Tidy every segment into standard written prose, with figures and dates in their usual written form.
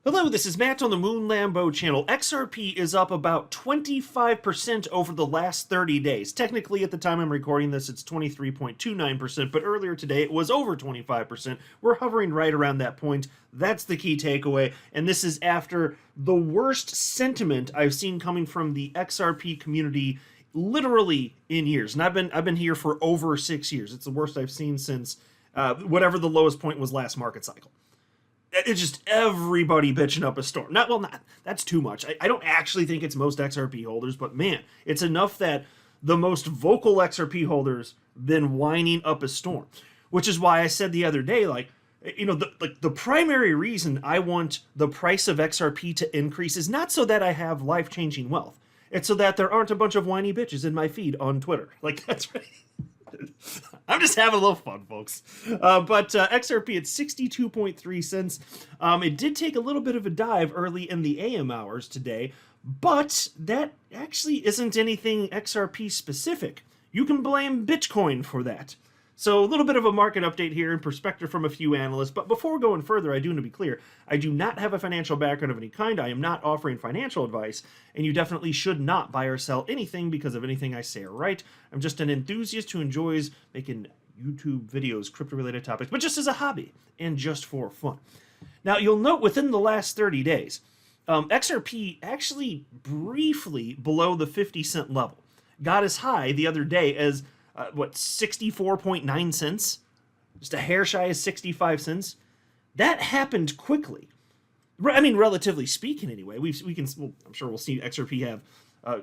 Hello, this is Matt on the Moon Lambo channel. XRP is up about 25% over the last 30 days. Technically, at the time I'm recording this, it's 23.29%, but earlier today it was over 25%. We're hovering right around that point. That's the key takeaway, and this is after the worst sentiment I've seen coming from the XRP community literally in years. And I've been here for over 6 years. It's the worst I've seen since whatever the lowest point was last market cycle. It's just everybody bitching up a storm. Not that's too much. I don't actually think it's most XRP holders, but man, it's enough that the most vocal XRP holders been whining up a storm. Which is why I said the other day, the primary reason I want the price of XRP to increase is not so that I have life-changing wealth. It's so that there aren't a bunch of whiny bitches in my feed on Twitter. That's right. I'm just having a little fun, folks. But XRP at 62.3 cents. It did take a little bit of a dive early in the AM hours today, but that actually isn't anything XRP specific. You can blame Bitcoin for that. So a little bit of a market update here and perspective from a few analysts. But before going further, I do want to be clear. I do not have a financial background of any kind. I am not offering financial advice. And you definitely should not buy or sell anything because of anything I say or write. I'm just an enthusiast who enjoys making YouTube videos, crypto-related topics, but just as a hobby and just for fun. Now, you'll note within the last 30 days, XRP actually briefly below the 50-cent level. Got as high the other day as 64.9 cents, just a hair shy of 65 cents. That happened quickly. I mean, relatively speaking, anyway. I'm sure we'll see XRP have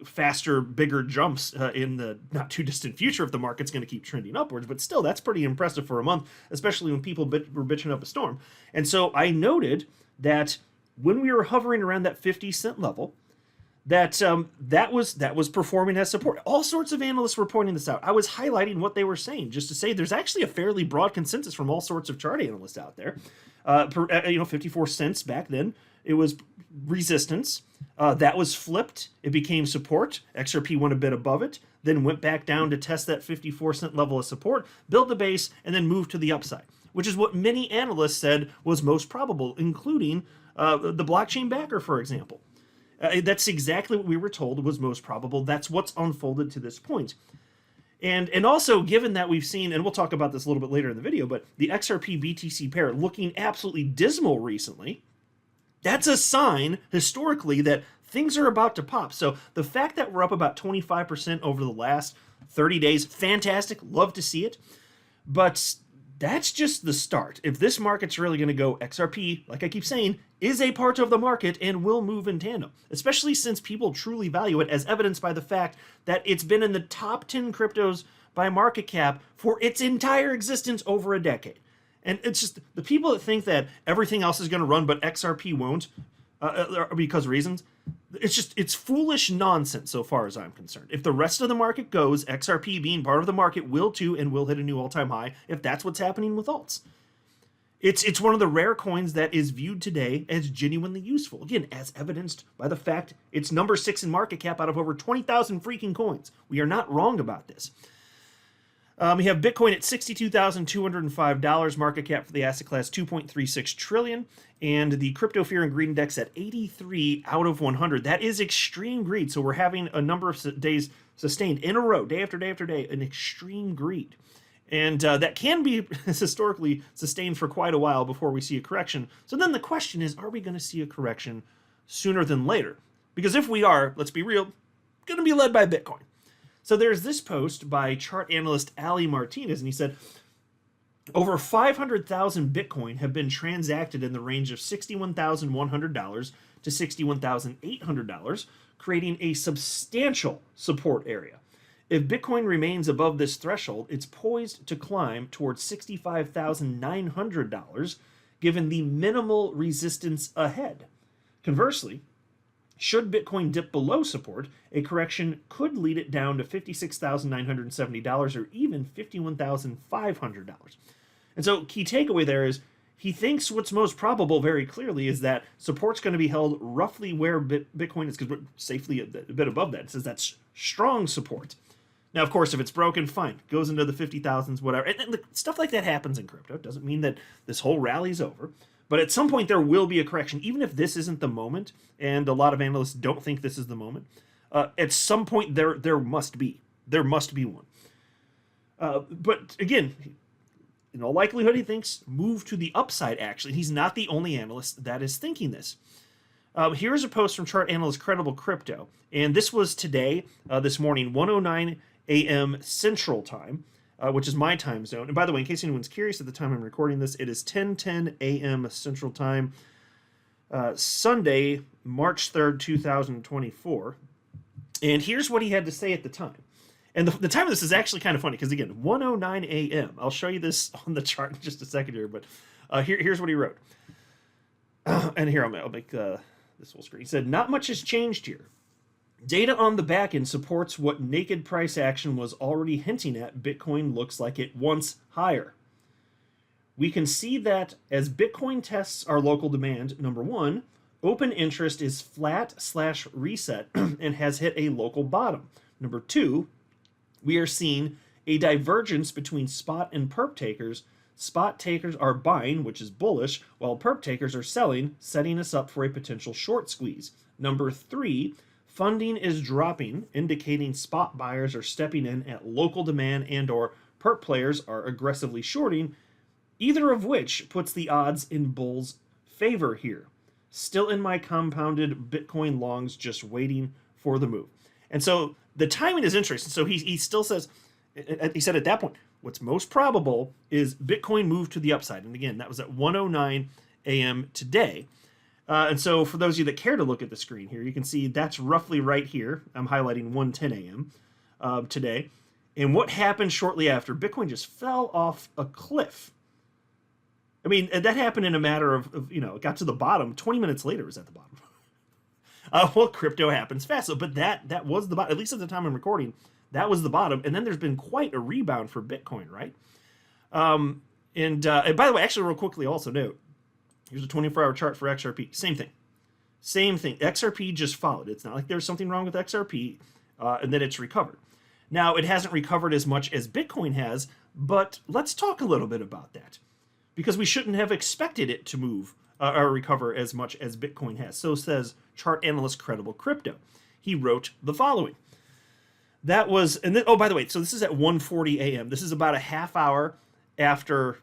faster, bigger jumps in the not too distant future if the market's going to keep trending upwards. But still, that's pretty impressive for a month, especially when people were bitching up a storm. And so I noted that when we were hovering around that 50-cent level, that was performing as support. All sorts of analysts were pointing this out. I was highlighting what they were saying just to say there's actually a fairly broad consensus from all sorts of chart analysts out there. 54 cents back then, it was resistance. That was flipped. It became support. XRP went a bit above it, then went back down to test that 54-cent level of support, build the base, and then move to the upside, which is what many analysts said was most probable, including the blockchain backer, for example. That's exactly what we were told was most probable. That's what's unfolded to this point. And also, given that we've seen, and we'll talk about this a little bit later in the video, but the XRP BTC pair looking absolutely dismal recently, that's a sign, historically, that things are about to pop. So the fact that we're up about 25% over the last 30 days, fantastic, love to see it. But that's just the start. If this market's really going to go, XRP, like I keep saying, is a part of the market and will move in tandem, especially since people truly value it, as evidenced by the fact that it's been in the top 10 cryptos by market cap for its entire existence over a decade. And it's just the people that think that everything else is going to run but XRP won't because of reasons, it's foolish nonsense so far as I'm concerned. If the rest of the market goes, XRP being part of the market will too, and will hit a new all-time high if that's what's happening with alts. It's one of the rare coins that is viewed today as genuinely useful. Again, as evidenced by the fact it's number 6 in market cap out of over 20,000 freaking coins. We are not wrong about this. We have Bitcoin at $62,205, market cap for the asset class 2.36 trillion, and the Crypto Fear and Greed Index at 83 out of 100. That is extreme greed. So we're having a number of days sustained in a row, day after day after day, an extreme greed. And that can be historically sustained for quite a while before we see a correction. So then the question is, are we going to see a correction sooner than later? Because if we are, let's be real, going to be led by Bitcoin. So there's this post by chart analyst Ali Martinez, and he said, over 500,000 Bitcoin have been transacted in the range of $61,100 to $61,800, creating a substantial support area. If Bitcoin remains above this threshold, it's poised to climb towards $65,900, given the minimal resistance ahead. Conversely, should Bitcoin dip below support, a correction could lead it down to $56,970 or even $51,500. And so, key takeaway there is he thinks what's most probable very clearly is that support's going to be held roughly where Bitcoin is, because we're safely a bit above that. It says that's strong support. Now, of course, if it's broken, fine. Goes into the 50,000s, whatever. And stuff like that happens in crypto. It doesn't mean that this whole rally's over. But at some point there will be a correction, even if this isn't the moment, and a lot of analysts don't think this is the moment. At some point there must be one. But again, in all likelihood, he thinks move to the upside. Actually, he's not the only analyst that is thinking this. Here's a post from chart analyst Credible Crypto, and this was today, this morning, 1:09 a.m. Central Time, which is my time zone. And by the way, in case anyone's curious, at the time I'm recording this, it is 10:10 a.m. Central Time, Sunday, March 3rd, 2024. And here's what he had to say at the time. And the time of this is actually kind of funny because, again, 1:09 a.m. I'll show you this on the chart in just a second here, but here's what he wrote. And here, I'll make this full screen. He said, not much has changed here. Data on the back end supports what naked price action was already hinting at. Bitcoin looks like it wants higher. We can see that as Bitcoin tests our local demand, number one, open interest is flat/reset and has hit a local bottom. Number two, we are seeing a divergence between spot and perp takers. Spot takers are buying, which is bullish, while perp takers are selling, setting us up for a potential short squeeze. Number three, funding is dropping, indicating spot buyers are stepping in at local demand and or perp players are aggressively shorting, either of which puts the odds in bulls' favor here. Still in my compounded Bitcoin longs, just waiting for the move. And so the timing is interesting. So he still says, he said at that point, what's most probable is Bitcoin move to the upside. And again, that was at 1:09 a.m. today. And so for those of you that care to look at the screen here, you can see that's roughly right here. I'm highlighting 1:10 a.m. Today. And what happened shortly after? Bitcoin just fell off a cliff. I mean, that happened in a matter of it got to the bottom. 20 minutes later, it was at the bottom. Well, crypto happens fast. But that was the bottom, at least at the time I'm recording. That was the bottom. And then there's been quite a rebound for Bitcoin, right? And by the way, actually, real quickly, also note, here's a 24-hour chart for XRP. Same thing. XRP just followed. It's not like there's something wrong with XRP and then it's recovered. Now, it hasn't recovered as much as Bitcoin has, but let's talk a little bit about that, because we shouldn't have expected it to move or recover as much as Bitcoin has. So says chart analyst Credible Crypto. He wrote the following. That was, and then, oh, by the way, so this is at 1:40 a.m. This is about a half hour after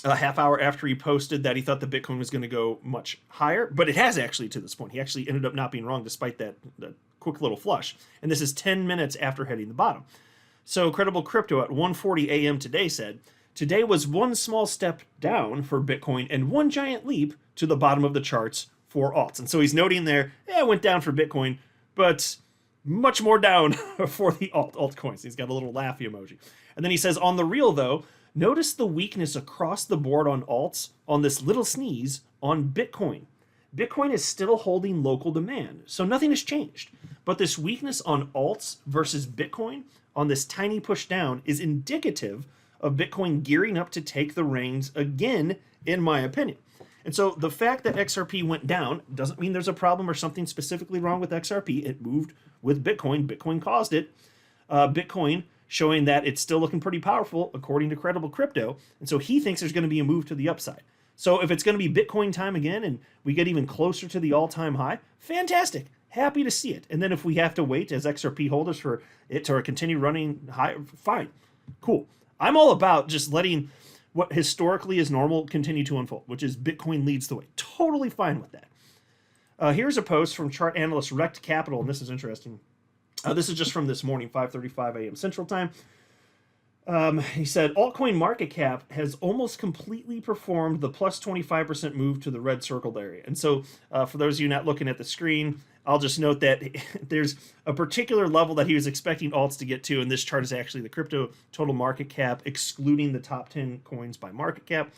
he posted that he thought the Bitcoin was going to go much higher, but it has actually to this point. He actually ended up not being wrong despite that quick little flush. And this is 10 minutes after hitting the bottom. So Credible Crypto at 1:40 a.m. today said, today was one small step down for Bitcoin and one giant leap to the bottom of the charts for alts. And so he's noting there, it went down for Bitcoin, but much more down for the altcoins. He's got a little laughy emoji. And then he says, on the real though, notice the weakness across the board on alts on this little sneeze on Bitcoin. Bitcoin is still holding local demand, so nothing has changed. But this weakness on alts versus Bitcoin on this tiny push down is indicative of Bitcoin gearing up to take the reins again, in my opinion. And so the fact that XRP went down doesn't mean there's a problem or something specifically wrong with XRP. It moved with Bitcoin. Bitcoin caused it. Bitcoin showing that it's still looking pretty powerful, according to Credible Crypto. And so he thinks there's going to be a move to the upside. So if it's going to be Bitcoin time again and we get even closer to the all-time high, fantastic. Happy to see it. And then if we have to wait as XRP holders for it to continue running high, fine. Cool. I'm all about just letting what historically is normal continue to unfold, which is Bitcoin leads the way. Totally fine with that. Here's a post from chart analyst Rect Capital, and this is interesting. This is just from this morning, 5:35 a.m. Central Time. He said, altcoin market cap has almost completely performed the plus 25% move to the red circled area. And so for those of you not looking at the screen, I'll just note that there's a particular level that he was expecting alts to get to, and this chart is actually the crypto total market cap, excluding the top 10 coins by market cap.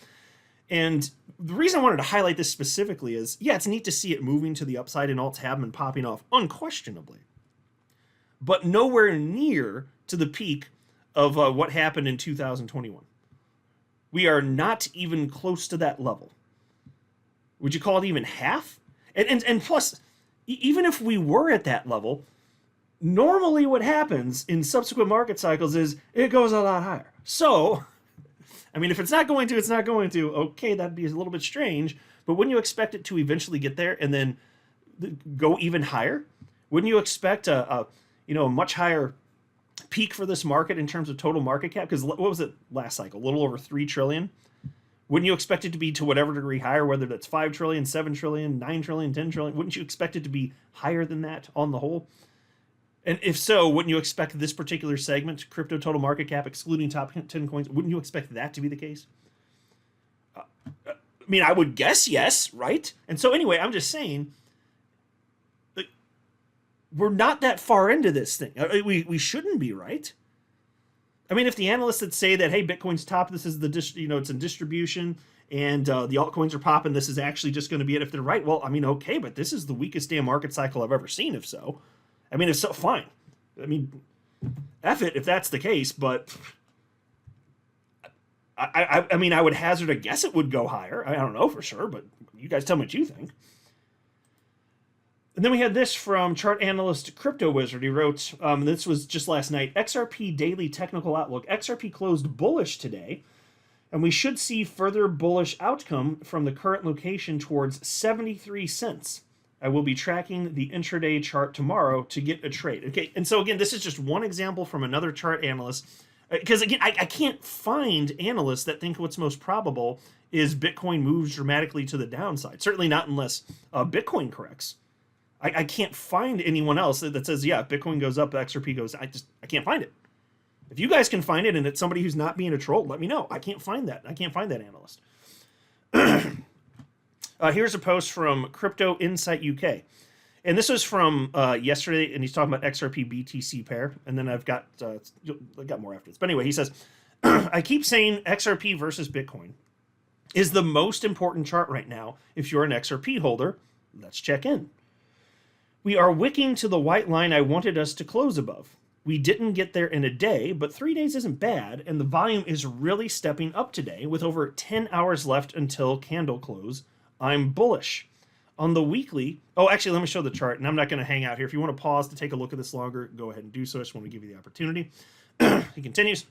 And the reason I wanted to highlight this specifically is, yeah, it's neat to see it moving to the upside and alts have been popping off, unquestionably. But nowhere near to the peak of what happened in 2021. We are not even close to that level. Would you call it even half? And plus, even if we were at that level, normally what happens in subsequent market cycles is it goes a lot higher. So, I mean, if it's not going to, it's not going to. Okay, that'd be a little bit strange. But wouldn't you expect it to eventually get there and then go even higher? Wouldn't you expect a much higher peak for this market in terms of total market cap? Because what was it last cycle? A little over 3 trillion. Wouldn't you expect it to be to whatever degree higher, whether that's 5 trillion, 7 trillion, 9 trillion, 10 trillion? Wouldn't you expect it to be higher than that on the whole? And if so, wouldn't you expect this particular segment, crypto total market cap, excluding top 10 coins, wouldn't you expect that to be the case? I mean, I would guess yes, right? And so anyway, I'm just saying, like, we're not that far into this thing. We shouldn't be, right? I mean, if the analysts that say that, hey, Bitcoin's top, this is it's in distribution, and the altcoins are popping, this is actually just going to be it. If they're right, well, I mean, okay, but this is the weakest damn market cycle I've ever seen, if so. I mean, if so, fine. I mean, F it if that's the case, but I mean, I would hazard a guess it would go higher. I don't know for sure, but you guys tell me what you think. And then we had this from chart analyst Crypto Wizard. He wrote, this was just last night, XRP Daily Technical Outlook. XRP closed bullish today, and we should see further bullish outcome from the current location towards 73 cents. I will be tracking the intraday chart tomorrow to get a trade. Okay, and so again, this is just one example from another chart analyst. Because again, I can't find analysts that think what's most probable is Bitcoin moves dramatically to the downside. Certainly not unless Bitcoin corrects. I can't find anyone else that says, yeah, if Bitcoin goes up, XRP goes. I can't find it. If you guys can find it and it's somebody who's not being a troll, let me know. I can't find that. I can't find that analyst. Here's a post from Crypto Insight UK. And this was from yesterday, and he's talking about XRP BTC pair. And then I've got more after this. But anyway, he says, I keep saying XRP versus Bitcoin is the most important chart right now. If you're an XRP holder, let's check in. We are wicking to the white line I wanted us to close above. We didn't get there in a day, but 3 days isn't bad, and the volume is really stepping up today with over 10 hours left until candle close. I'm bullish. On the weekly, actually, let me show the chart, and I'm not going to hang out here. If you want to pause to take a look at this longer, go ahead and do so. I just want to give you the opportunity. He continues.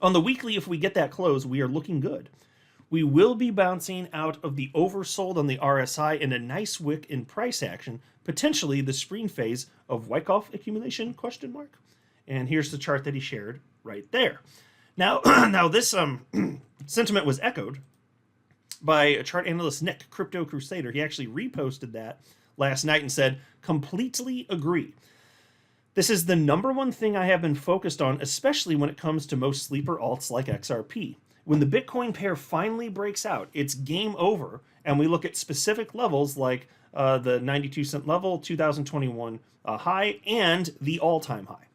On the weekly, if we get that close, we are looking good. We will be bouncing out of the oversold on the RSI in a nice wick in price action, potentially the spring phase of Wyckoff accumulation, ? And here's the chart that he shared right there. Now this sentiment was echoed by a chart analyst, Nick, Crypto Crusader. He actually reposted that last night and said, completely agree. This is the number one thing I have been focused on, especially when it comes to most sleeper alts like XRP. When the Bitcoin pair finally breaks out, it's game over, and we look at specific levels like the 92 cent level, 2021 high, and the all-time high.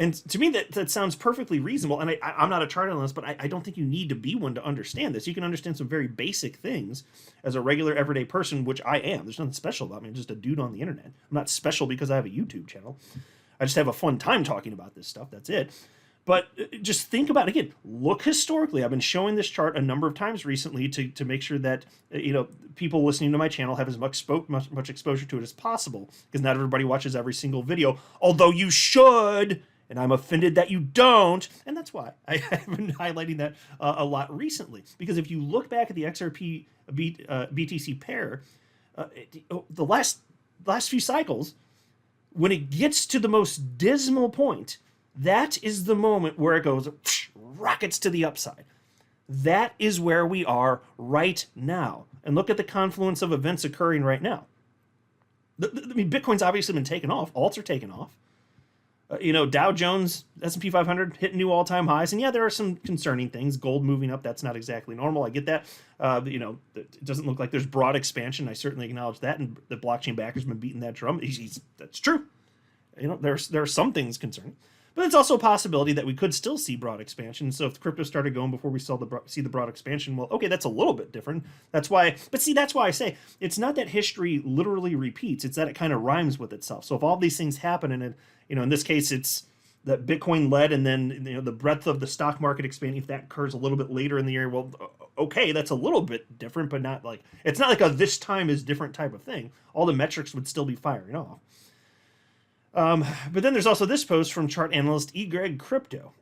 And to me, that sounds perfectly reasonable. And I'm not a chart analyst, but I don't think you need to be one to understand this. You can understand some very basic things as a regular everyday person, which I am. There's nothing special about me. I'm just a dude on the internet. I'm not special because I have a YouTube channel. I just have a fun time talking about this stuff. That's it. But just think about it again. Look historically. I've been showing this chart a number of times recently to make sure that people listening to my channel have as much exposure to it as possible, because not everybody watches every single video. Although you should. And I'm offended that you don't. And that's why I have been highlighting that a lot recently. Because if you look back at the XRP BTC pair, the last few cycles, when it gets to the most dismal point, that is the moment where it goes, rockets to the upside. That is where we are right now. And look at the confluence of events occurring right now. I mean, Bitcoin's obviously been taken off. Alts are taken off. Dow Jones, S&P 500 hitting new all-time highs. And yeah, there are some concerning things. Gold moving up, that's not exactly normal. I get that. It doesn't look like there's broad expansion. I certainly acknowledge that. And the blockchain backer's been beating that drum. That's true. There are some things concerning. But it's also a possibility that we could still see broad expansion. So if crypto started going before we see the broad expansion, well, okay, that's a little bit different. That's why I say it's not that history literally repeats. It's that it kind of rhymes with itself. So if all these things happen, and in this case, it's that Bitcoin led, and then the breadth of the stock market expanding, if that occurs a little bit later in the year, well, okay, that's a little bit different, but not like it's not like a this time is different type of thing. All the metrics would still be firing off. But then there's also this post from chart analyst Greg Crypto.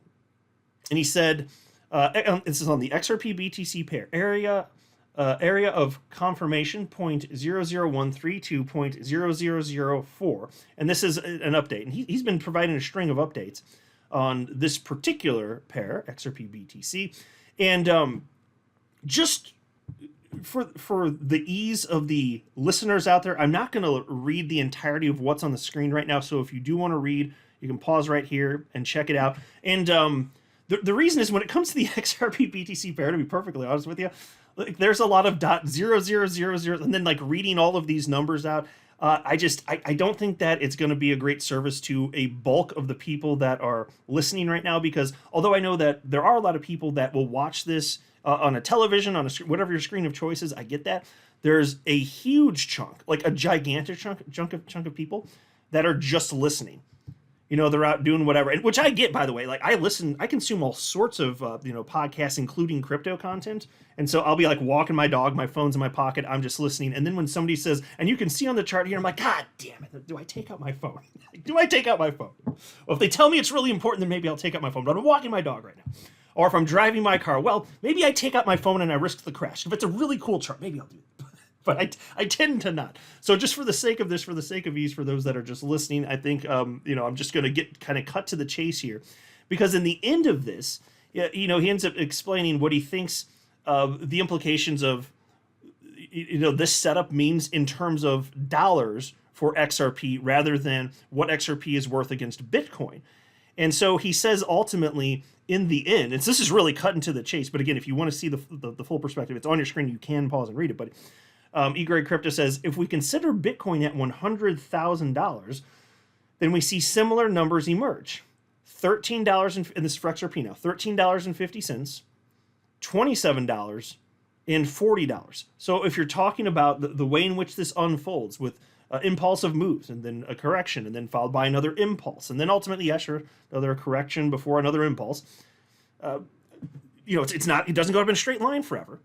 And he said, This is on the XRP BTC pair area of confirmation 0.00132.0004, and this is an update. And he's been providing a string of updates on this particular pair, XRP BTC, and just for the ease of the listeners out there, I'm not going to read the entirety of what's on the screen right now. So if you do want to read, you can pause right here and check it out. And the reason is when it comes to the XRP BTC pair, to be perfectly honest with you, like, there's a lot of .0000, and then like reading all of these numbers out. I don't think that it's going to be a great service to a bulk of the people that are listening right now, because although I know that there are a lot of people that will watch this on a television, on a whatever your screen of choice is, I get that. There's a huge chunk, like a gigantic chunk of people that are just listening. You know, they're out doing whatever, and which I get, by the way. Like, I consume all sorts of podcasts, including crypto content, and so I'll be like walking my dog, my phone's in my pocket, I'm just listening, and then when somebody says, and you can see on the chart here, I'm like, God damn it, do I take out my phone? Do I take out my phone? Well, if they tell me it's really important, then maybe I'll take out my phone. But I'm walking my dog right now, or if I'm driving my car, well, maybe I take out my phone and I risk the crash. If it's a really cool chart, maybe I'll do it. But I tend to not. So just for the sake of this, for the sake of ease, for those that are just listening, I think I'm just going to get kind of cut to the chase here, because in the end of this, he ends up explaining what he thinks the implications of this setup means in terms of dollars for XRP rather than what XRP is worth against Bitcoin. And so he says ultimately, in the end, and this is really cutting to the chase, but again, if you want to see the full perspective, it's on your screen. You can pause and read it, but. Greg Crypto says, if we consider Bitcoin at $100,000, then we see similar numbers emerge. $13, and this is for XRP now, $13.50, $27, and $40. So if you're talking about the way in which this unfolds with impulsive moves and then a correction and then followed by another impulse and then ultimately, yeah, sure, another correction before another impulse, it doesn't go up in a straight line forever.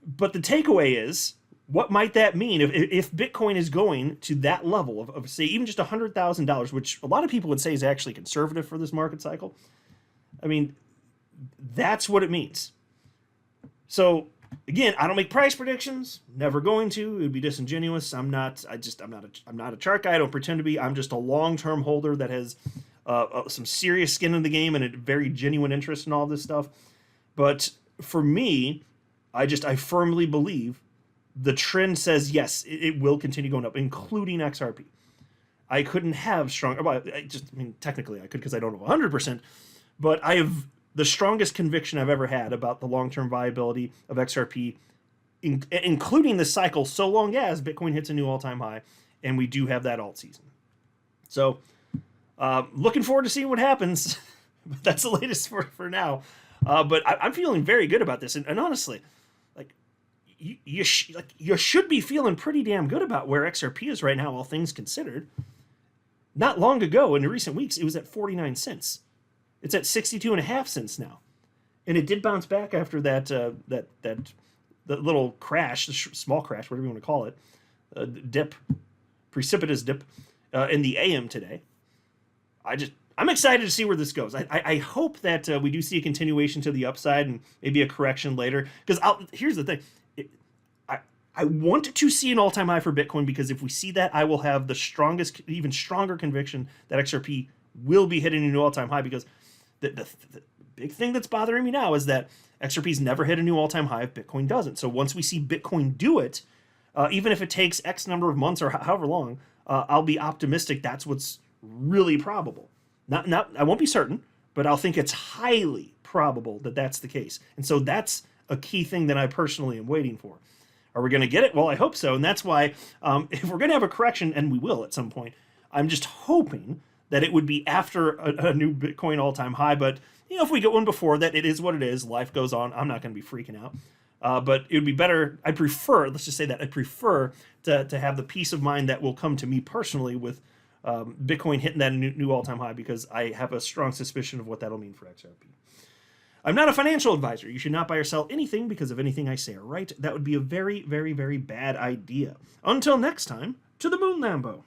But the takeaway is, what might that mean if Bitcoin is going to that level of say, even just $100,000, which a lot of people would say is actually conservative for this market cycle? I mean, that's what it means. So again, I don't make price predictions. Never going to. It would be disingenuous. I'm not a chart guy. I don't pretend to be. I'm just a long-term holder that has some serious skin in the game and a very genuine interest in all this stuff. But for me, I firmly believe the trend says, yes, it will continue going up, including XRP. I couldn't have stronger, technically I could because I don't have 100%, but I have the strongest conviction I've ever had about the long-term viability of XRP, including this cycle, so long as Bitcoin hits a new all-time high, and we do have that alt season. So, looking forward to seeing what happens. That's the latest for now. But I'm feeling very good about this, and honestly, you should be feeling pretty damn good about where XRP is right now, all things considered. Not long ago, in recent weeks, it was at 49 cents. It's at 62.5 cents now, and it did bounce back after that little crash, the small crash, whatever you want to call it, dip, precipitous dip, in the AM today. I'm excited to see where this goes. I hope that we do see a continuation to the upside and maybe a correction later. Because here's the thing. I want to see an all-time high for Bitcoin, because if we see that, I will have the strongest, even stronger conviction that XRP will be hitting a new all-time high, because the big thing that's bothering me now is that XRP's never hit a new all-time high if Bitcoin doesn't. So once we see Bitcoin do it, even if it takes X number of months or however long, I'll be optimistic that's what's really probable. Not, I won't be certain, but I'll think it's highly probable that that's the case. And so that's a key thing that I personally am waiting for. Are we going to get it? Well, I hope so. And that's why if we're going to have a correction, and we will at some point, I'm just hoping that it would be after a new Bitcoin all-time high. But, if we get one before that, it is what it is. Life goes on. I'm not going to be freaking out. But it would be better. I prefer, let's just say that, I prefer to have the peace of mind that will come to me personally with Bitcoin hitting that new all-time high, because I have a strong suspicion of what that'll mean for XRP. I'm not a financial advisor. You should not buy or sell anything because of anything I say or write. That would be a very, very, very bad idea. Until next time, to the moon, Lambo.